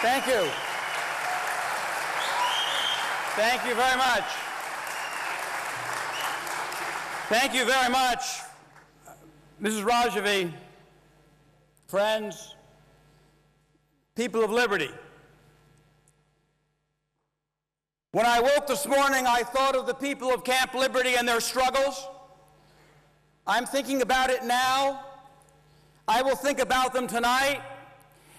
Thank you. Thank you very much. Thank you very much, Mrs. Rajavi, friends, people of liberty. When I woke this morning, I thought of the people of Camp Liberty and their struggles. I'm thinking about it now. I will think about them tonight.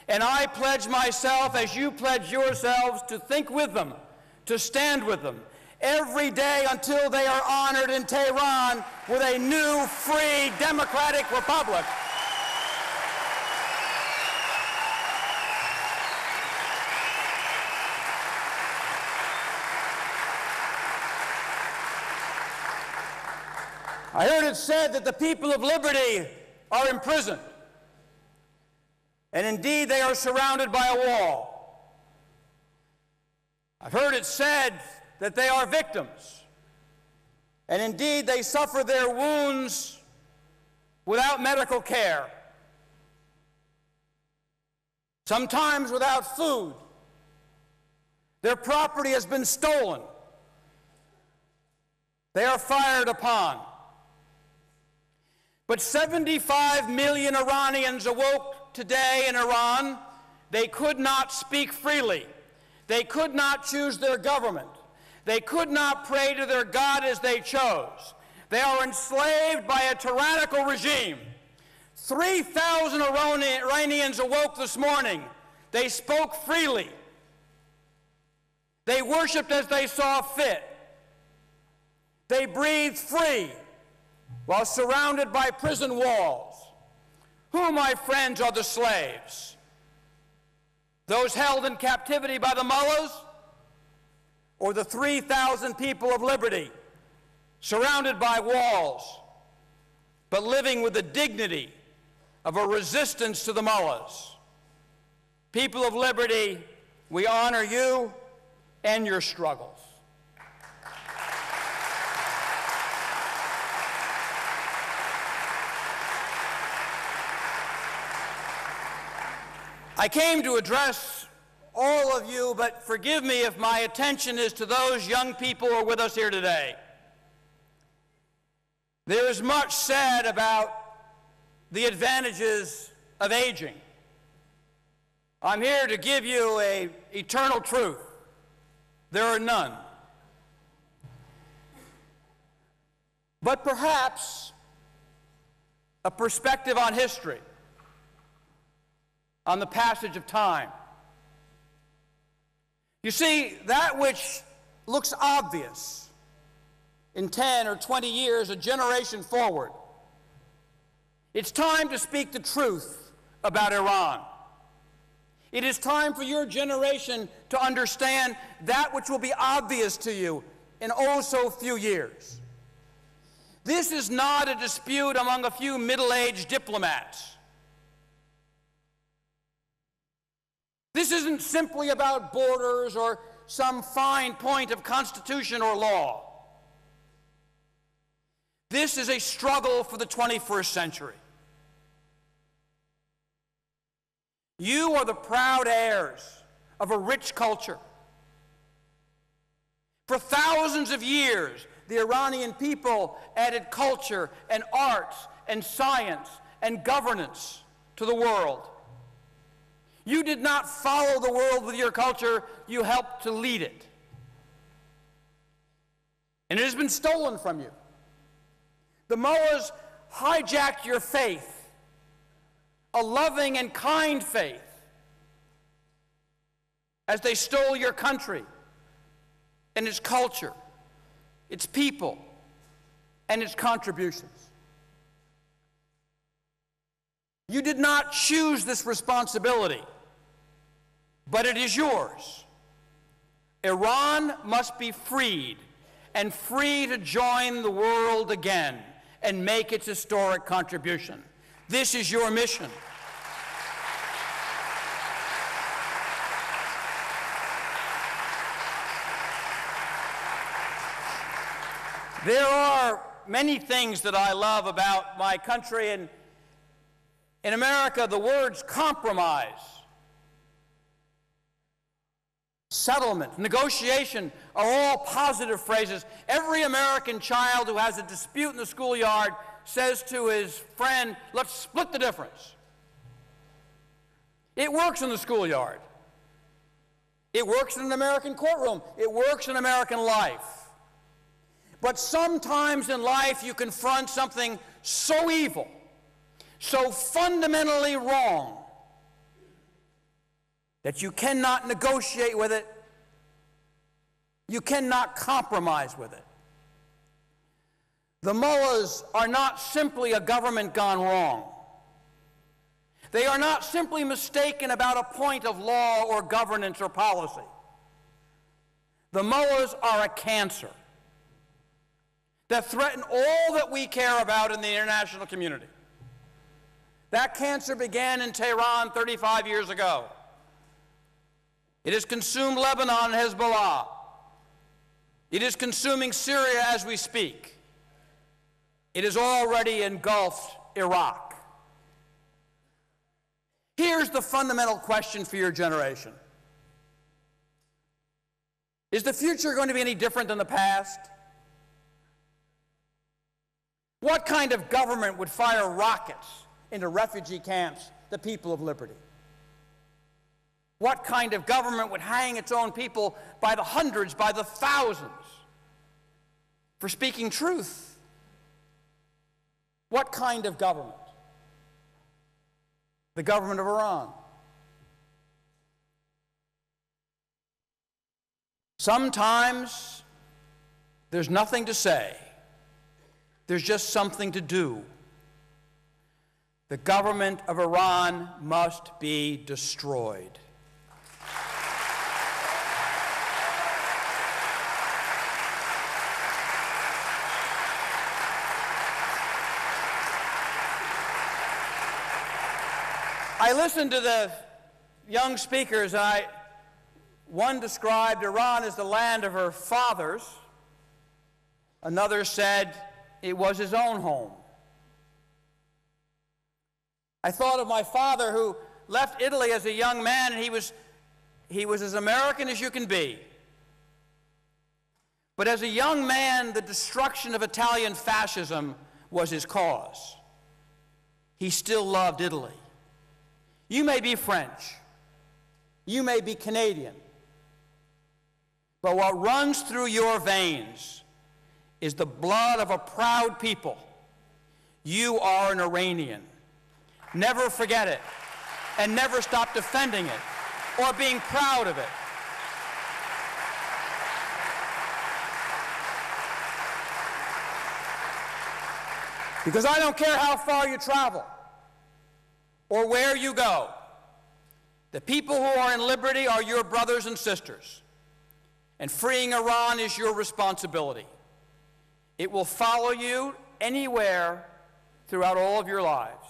And I pledge myself, as you pledge yourselves, to think with them, to stand with them, every day until they are honored in Tehran with a new, free, democratic republic. I heard it said that the people of liberty are imprisoned. And indeed, they are surrounded by a wall. I've heard it said that they are victims. And indeed, they suffer their wounds without medical care, sometimes without food. Their property has been stolen. They are fired upon. But 75 million Iranians awoke today in Iran. They could not speak freely. They could not choose their government. They could not pray to their God as they chose. They are enslaved by a tyrannical regime. 3,000 Iranians awoke this morning. They spoke freely. They worshiped as they saw fit. They breathed free while surrounded by prison walls. Who, my friends, are the slaves? Those held in captivity by the mullahs, or the 3,000 people of liberty, surrounded by walls, but living with the dignity of a resistance to the mullahs? People of liberty, we honor you and your struggles. I came to address all of you, but forgive me if my attention is to those young people who are with us here today. There is much said about the advantages of aging. I'm here to give you an eternal truth. There are none. But perhaps a perspective on history, on the passage of time. You see, that which looks obvious in 10 or 20 years, a generation forward, it's time to speak the truth about Iran. It is time for your generation to understand that which will be obvious to you in oh so few years. This is not a dispute among a few middle-aged diplomats. This isn't simply about borders or some fine point of constitution or law. This is a struggle for the 21st century. You are the proud heirs of a rich culture. For thousands of years, the Iranian people added culture and arts and science and governance to the world. You did not follow the world with your culture, you helped to lead it. And it has been stolen from you. The mullahs hijacked your faith, a loving and kind faith, as they stole your country and its culture, its people, and its contributions. You did not choose this responsibility, but it is yours. Iran must be freed, and free to join the world again and make its historic contribution. This is your mission. There are many things that I love about my country, and in America, the words compromise settlement, negotiation are all positive phrases. Every American child who has a dispute in the schoolyard says to his friend, let's split the difference. It works in the schoolyard. It works in an American courtroom. It works in American life. But sometimes in life you confront something so evil, so fundamentally wrong, that you cannot negotiate with it, you cannot compromise with it. The mullahs are not simply a government gone wrong. They are not simply mistaken about a point of law or governance or policy. The mullahs are a cancer that threaten all that we care about in the international community. That cancer began in Tehran 35 years ago. It has consumed Lebanon and Hezbollah. It is consuming Syria as we speak. It has already engulfed Iraq. Here's the fundamental question for your generation. Is the future going to be any different than the past? What kind of government would fire rockets into refugee camps, the people of liberty? What kind of government would hang its own people by the hundreds, by the thousands, for speaking truth? What kind of government? The government of Iran. Sometimes there's nothing to say. There's just something to do. The government of Iran must be destroyed. I listened to the young speakers, and one described Iran as the land of her fathers. Another said it was his own home. I thought of my father, who left Italy as a young man, and he was as American as you can be. But as a young man, the destruction of Italian fascism was his cause. He still loved Italy. You may be French, you may be Canadian, but what runs through your veins is the blood of a proud people. You are an Iranian. Never forget it, and never stop defending it or being proud of it. Because I don't care how far you travel or where you go, the people who are in liberty are your brothers and sisters, and freeing Iran is your responsibility. It will follow you anywhere throughout all of your lives.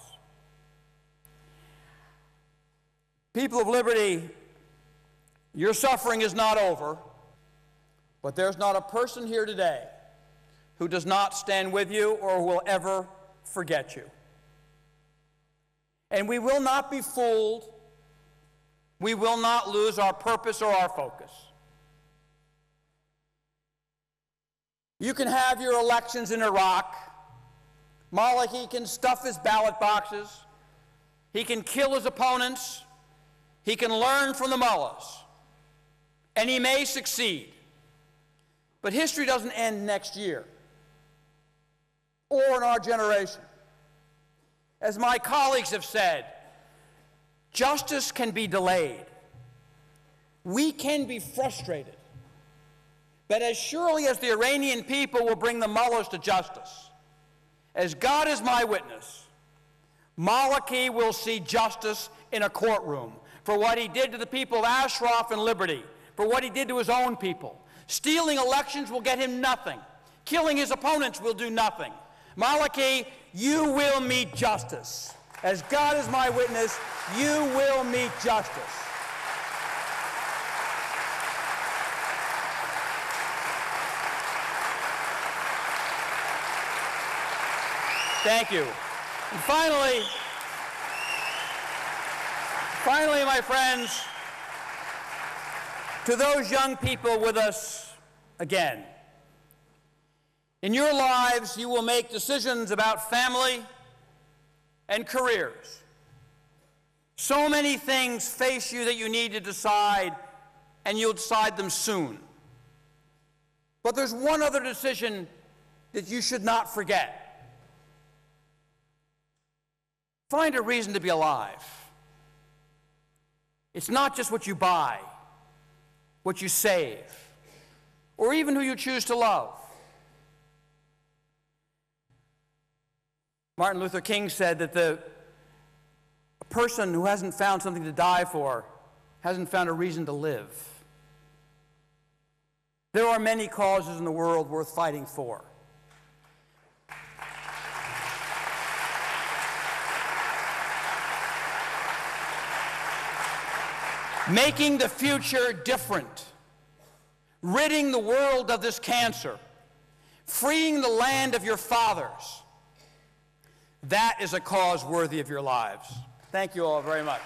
People of liberty, your suffering is not over, but there's not a person here today who does not stand with you or will ever forget you. And we will not be fooled. We will not lose our purpose or our focus. You can have your elections in Iraq. Maliki can stuff his ballot boxes. He can kill his opponents. He can learn from the mullahs. And he may succeed. But history doesn't end next year or in our generation. As my colleagues have said, justice can be delayed. We can be frustrated. But as surely as the Iranian people will bring the mullahs to justice, as God is my witness, Maliki will see justice in a courtroom for what he did to the people of Ashraf and Liberty, for what he did to his own people. Stealing elections will get him nothing. Killing his opponents will do nothing. Maliki, you will meet justice. As God is my witness, you will meet justice. Thank you. And finally, my friends, To those young people with us again, in your lives, you will make decisions about family and careers. So many things face you that you need to decide, and you'll decide them soon. But there's one other decision that you should not forget. Find a reason to be alive. It's not just what you buy, what you save, or even who you choose to love. Martin Luther King said that a person who hasn't found something to die for hasn't found a reason to live. There are many causes in the world worth fighting for. Making the future different, ridding the world of this cancer, freeing the land of your fathers, that is a cause worthy of your lives. Thank you all very much.